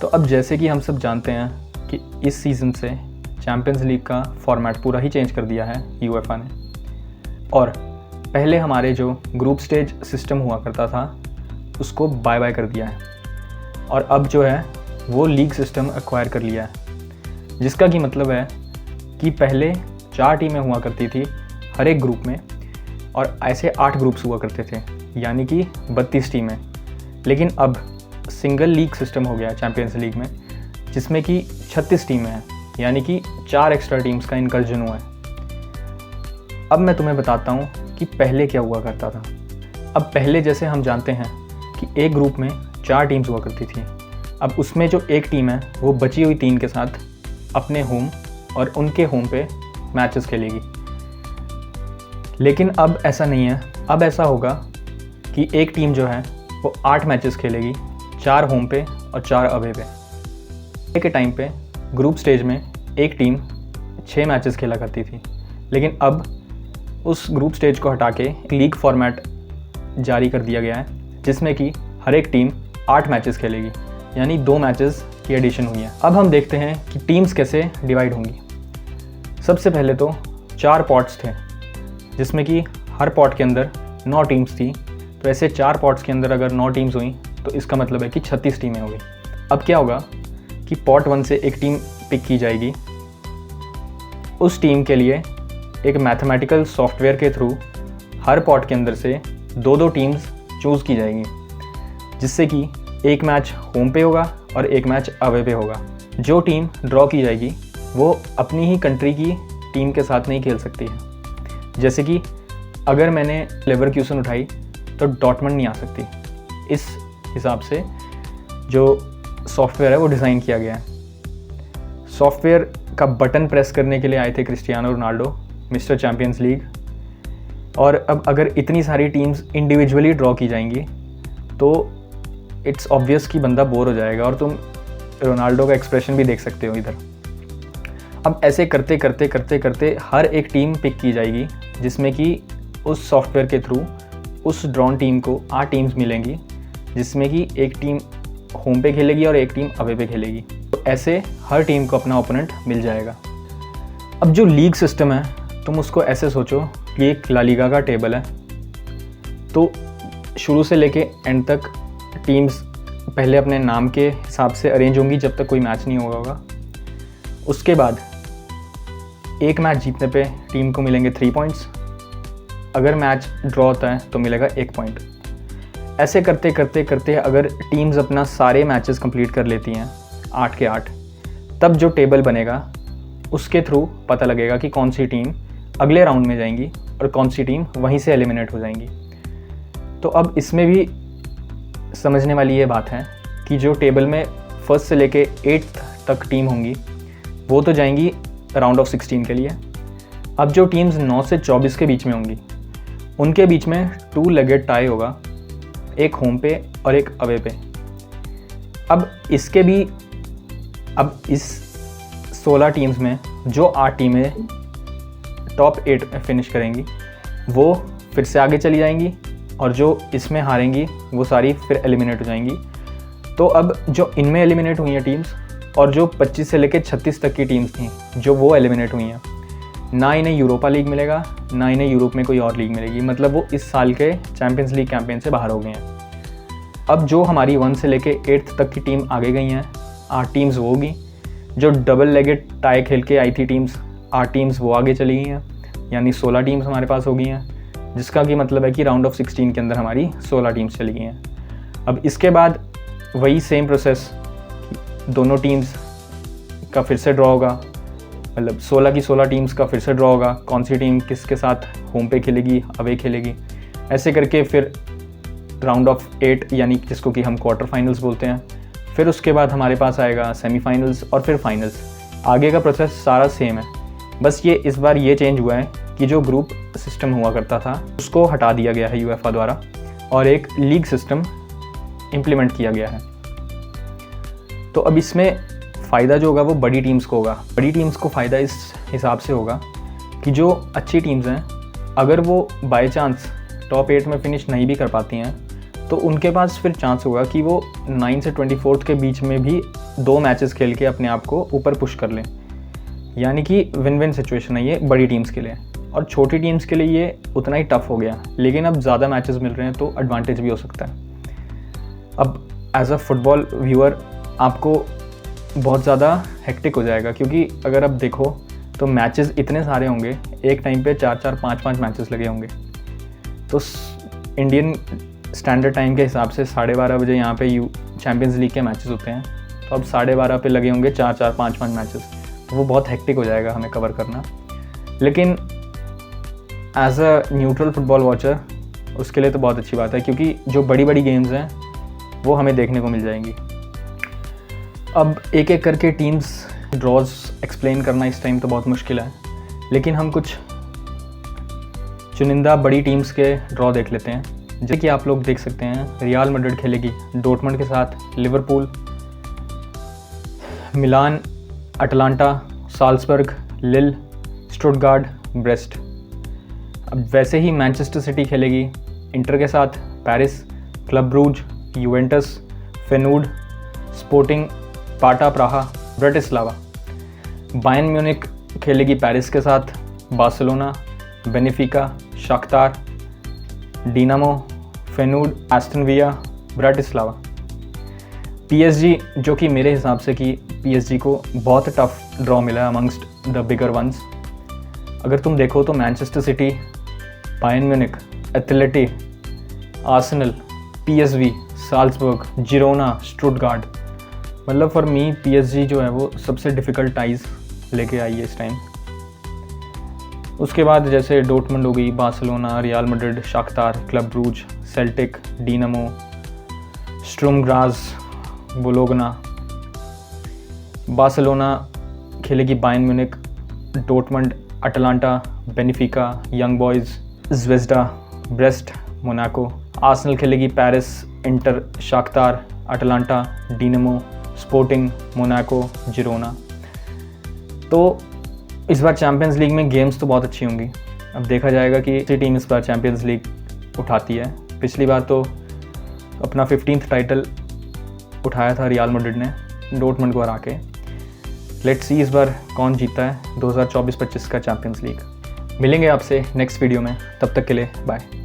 तो अब जैसे कि हम सब जानते हैं कि इस सीज़न से चैम्पियंस लीग का फॉर्मेट पूरा ही चेंज कर दिया है यूएफए ने। और पहले हमारे जो ग्रुप स्टेज सिस्टम हुआ करता था उसको बाय बाय कर दिया है और अब जो है वो लीग सिस्टम एक्वायर कर लिया है, जिसका कि मतलब है कि पहले 4 टीमें हुआ करती थी हर एक ग्रुप में और ऐसे 8 ग्रुप्स हुआ करते थे, यानी कि 32 टीमें। लेकिन अब सिंगल लीग सिस्टम हो गया चैम्पियंस लीग में, जिसमें कि 36 टीमें हैं, यानी कि 4 एक्स्ट्रा टीम्स का इनकर्जन हुआ है। अब मैं तुम्हें बताता हूँ कि पहले क्या हुआ करता था। अब पहले जैसे हम जानते हैं कि एक ग्रुप में 4 टीम्स हुआ करती थी, अब उसमें जो एक टीम है वो बची हुई 3 के साथ अपने होम और उनके होम पे मैचेस खेलेगी। लेकिन अब ऐसा नहीं है, अब ऐसा होगा कि एक टीम जो है वो 8 मैचेस खेलेगी, 4 होम पे और 4 अवे पे। पहले के टाइम पे ग्रुप स्टेज में एक टीम 6 मैचेस खेला करती थी, लेकिन अब उस ग्रुप स्टेज को हटा के लीग फॉर्मेट जारी कर दिया गया है, जिसमें कि हर एक टीम 8 मैचेस खेलेगी, यानी 2 मैचेस की एडिशन हुई है। अब हम देखते हैं कि टीम्स कैसे डिवाइड होंगी। सबसे पहले तो 4 पॉट्स थे, जिसमें कि हर पॉट के अंदर 9 टीम्स थी। तो ऐसे 4 पॉट्स के अंदर अगर 9 टीम्स हुई तो इसका मतलब है कि 36 टीमें हो गई। अब क्या होगा कि पॉट 1 से एक टीम पिक की जाएगी। उस टीम के लिए एक मैथमेटिकल सॉफ्टवेयर के थ्रू हर पॉट के अंदर से 2-2 टीम्स चूज़ की जाएंगी, जिससे कि एक मैच होम पे होगा और एक मैच अवे पे होगा। जो टीम ड्रॉ की जाएगी वो अपनी ही कंट्री की टीम के साथ नहीं खेल सकती है। जैसे कि अगर मैंने लेवरक्यूसन उठाई तो डॉर्टमंड नहीं आ सकती। इस हिसाब से जो सॉफ्टवेयर है वो डिज़ाइन किया गया है। सॉफ्टवेयर का बटन प्रेस करने के लिए आए थे Cristiano Ronaldo, mister champions league. और अब अगर इतनी सारी टीम्स इंडिविजुअली ड्रॉ की जाएंगी तो इट्स ऑब्वियस कि बंदा बोर हो जाएगा, और तुम रोनाल्डो का एक्सप्रेशन भी देख सकते हो इधर। अब ऐसे करते करते करते करते हर एक टीम पिक की जाएगी, जिसमें कि उस सॉफ्टवेयर के थ्रू उस ड्रॉन टीम को 8 टीम्स मिलेंगी, जिसमें कि एक टीम होम पे खेलेगी और एक टीम अवे पे खेलेगी। तो ऐसे हर टीम को अपना ओपोनेंट मिल जाएगा। अब जो लीग सिस्टम है, तुम उसको ऐसे सोचो कि एक ला लीगा का टेबल है। तो शुरू से लेके एंड तक टीम्स पहले अपने नाम के हिसाब से अरेंज होंगी जब तक कोई मैच नहीं होगा। उसके बाद एक मैच जीतने पे टीम को मिलेंगे 3 पॉइंट्स। अगर मैच ड्रॉ होता है तो मिलेगा 1 पॉइंट। ऐसे करते करते करते अगर टीम्स अपना सारे मैचेस कंप्लीट कर लेती हैं 8 के 8, तब जो टेबल बनेगा उसके थ्रू पता लगेगा कि कौन सी टीम अगले राउंड में जाएंगी और कौन सी टीम वहीं से एलिमिनेट हो जाएंगी। तो अब इसमें भी समझने वाली ये बात है कि जो टेबल में 1st से लेके 8th तक टीम होंगी वो तो जाएंगी राउंड ऑफ 16 के लिए। अब जो टीम्स 9 से 24 के बीच में होंगी उनके बीच में 2 लेगेड टाई होगा, एक होम पे और एक अवे पे। अब इस 16 टीम्स में जो 8 टीमें टॉप 8 फिनिश करेंगी वो फिर से आगे चली जाएंगी, और जो इसमें हारेंगी वो सारी फिर एलिमिनेट हो जाएंगी। तो अब जो इनमें एलिमिनेट हुई हैं टीम्स और जो 25 से लेकर 36 तक की टीम्स थी जो वो एलिमिनेट हुई हैं, ना इन्हें यूरोपा लीग मिलेगा ना इन्हें यूरोप में कोई और लीग मिलेगी। मतलब वो इस साल के चैम्पियंस लीग कैंपेन से बाहर हो गए हैं। अब जो हमारी 1 से लेकर 8th तक की टीम आगे गई हैं, 8 टीम्स वो होगी। जो डबल लेगेड टाई खेल के आई थी टीम्स, 8 टीम्स वो आगे चली गई हैं, यानी 16 टीम्स हमारे पास हो गई हैं, जिसका कि मतलब है कि राउंड ऑफ 16 के अंदर हमारी 16 टीम्स चली गई हैं। अब इसके बाद वही सेम प्रोसेस, दोनों टीम्स का फिर से ड्रॉ होगा, मतलब 16 की 16 टीम्स का फिर से ड्रॉ होगा, कौन सी टीम किसके साथ होम पे खेलेगी अवे खेलेगी। ऐसे करके फिर राउंड ऑफ 8 यानी जिसको कि हम क्वार्टर फाइनल्स बोलते हैं, फिर उसके बाद हमारे पास आएगा सेमीफाइनल्स और फिर फाइनल्स। आगे का प्रोसेस सारा सेम है, बस ये इस बार ये चेंज हुआ है कि जो ग्रुप सिस्टम हुआ करता था उसको हटा दिया गया है यूएफए द्वारा और एक लीग सिस्टम इम्प्लीमेंट किया गया है। तो अब इसमें फ़ायदा जो होगा वो बड़ी टीम्स को होगा। बड़ी टीम्स को फ़ायदा इस हिसाब से होगा कि जो अच्छी टीम्स हैं अगर वो बाय चांस टॉप 8 में फिनिश नहीं भी कर पाती हैं तो उनके पास फिर चांस होगा कि वो 9 से 24 के बीच में भी 2 मैचेस खेल के अपने आप को ऊपर पुश कर लें। यानी कि विन विन सिचुएशन है ये बड़ी टीम्स के लिए, और छोटी टीम्स के लिए ये उतना ही टफ हो गया। लेकिन अब ज़्यादा मैचेस मिल रहे हैं तो एडवांटेज भी हो सकता है। अब एज अ फुटबॉल व्यूअर आपको बहुत ज़्यादा हेक्टिक हो जाएगा, क्योंकि अगर आप देखो तो मैचेस इतने सारे होंगे, एक टाइम पे 4-4, 5-5 मैचेस लगे होंगे। तो इंडियन स्टैंडर्ड टाइम के हिसाब से 12:30 बजे यहाँ पे चैम्पियंस लीग के मैचेस होते हैं, तो अब 12:30 पे लगे होंगे 4-4, 5-5 मैचेस, तो वो बहुत हेक्टिक हो जाएगा हमें कवर करना। लेकिन as a neutral football watcher उसके लिए तो बहुत अच्छी बात है, क्योंकि जो बड़ी बड़ी गेम्स हैं वो हमें देखने को मिल जाएंगी। अब एक एक करके टीम्स ड्रॉज एक्सप्लेन करना इस टाइम तो बहुत मुश्किल है, लेकिन हम कुछ चुनिंदा बड़ी टीम्स के ड्रॉ देख लेते हैं। जैसे कि आप लोग देख सकते हैं, रियल मैड्रिड खेलेगी डॉर्टमुंड के साथ, Liverpool, Milan, Atalanta, Salzburg, Lille, Stuttgart, Brest. अब वैसे ही मैनचेस्टर सिटी खेलेगी इंटर के साथ, Paris, club Bruges, Juventus, Feyenoord, Sporting, Sparta Praha, Bratislava. Bayern Munich खेलेगी पेरिस के साथ, Barcelona, Benfica, Shakhtar, Dinamo, Feyenoord, Aston Villa, Bratislava. PSG, जो कि मेरे हिसाब से कि पीएसजी को बहुत टफ ड्रॉ मिला है अमंगस्ट द बिगर वंस। अगर तुम देखो तो Manchester City, Bayern Munich, Atleti, Arsenal, PSV, Salzburg, Girona, Stuttgart, मतलब फॉर मी पीएसजी जो है वो सबसे डिफ़िकल्ट टाइज लेके आई है इस टाइम। उसके बाद जैसे डॉर्टमुंड हो गई, Barcelona, Real Madrid, Shakhtar, club Bruges, Celtic, Dinamo, Sturm Graz, Bologna. Barcelona खेलेगी Bayern Munich, Dortmund, Atalanta, Benfica, Young Boys, Zvezda, Brest, Monaco. Arsenal खेलेगी Paris, Inter, Shakhtar, Atalanta, Dinamo, Sporting, Monaco, Girona. तो इस बार Champions League में games तो बहुत अच्छी होंगी। अब देखा जाएगा कि कौन टीम इस बार चैम्पियंस लीग उठाती है। पिछली बार तो अपना 15th टाइटल उठाया था रियल मैड्रिड ने डॉर्टमुंड को हरा के। लेट्स सी इस बार कौन जीतता है 2024-25 का चैम्पियंस लीग। मिलेंगे आपसे नेक्स्ट वीडियो में, तब तक के लिए बाय।